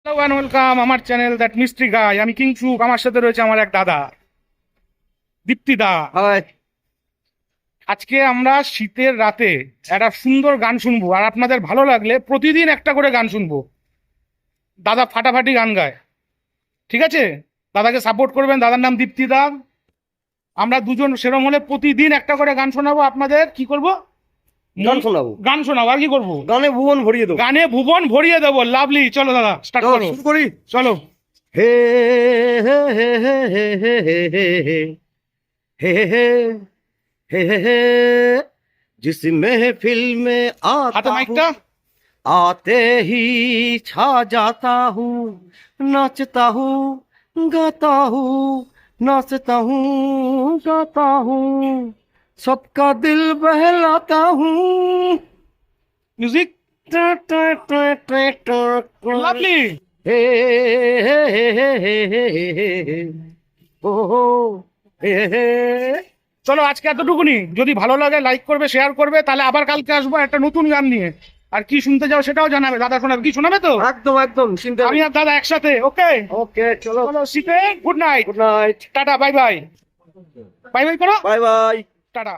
Hello and welcome আমার channel that mystery গাই। আমি কিংসুক, আমার সাথে রয়েছে আমার এক দাদা দীপ্তি দা। হাই। আজকে আমরা শীতের রাতে একটা সুন্দর গান শুনবো, আর আপনাদের ভালো লাগলে প্রতিদিন একটা করে গান শুনবো। দাদা ফাটাফাটি গান গায়, ঠিক আছে? দাদাকে সাপোর্ট করবেন, দাদার নাম দীপ্তি দা। আমরা দুজন সেরম হলে প্রতিদিন একটা করে গান শোনাবো আপনাদের। কি করব? গান শোনাবো। গান শোনাবো, আর কি করবো? গানে ভুবন ভরিয়ে দেবো। গানে ভুবন ভরিয়ে দেবো। লাভলি, চলো দাদা স্টার্ট চলো, করো। শুরু করি। চলো। হে হে হে হে হে হে হে হে হে হে হে হে হে जिस महफिल में হাতে आता মাইকটা। हूँ आते ही छा जाता हूँ नाचता हूँ गाता हूँ नाचता हूँ गाता हूँ सबका दिल बहलाता हूँ মিউজিক। লাভলি। হে হে হে হে হে হে হে হে ও হে হে। চলো আজকে এতটুকুনি। যদি ভালো লাগে লাইক করবে, শেয়ার করবে, তাহলে আবার কালকে আসবো একটা নতুন গান নিয়ে। আর কি শুনতে যাও সেটাও জানাবে। দাদা শোনাবে, কি শোনাবে তো? একদম একদম চিন্তা আমি আর দাদা একসাথে। ওকে ওকে চলো চলো, শীতে good night, good night tata, bye bye. Bye bye করো, বাই বাই। টাটা।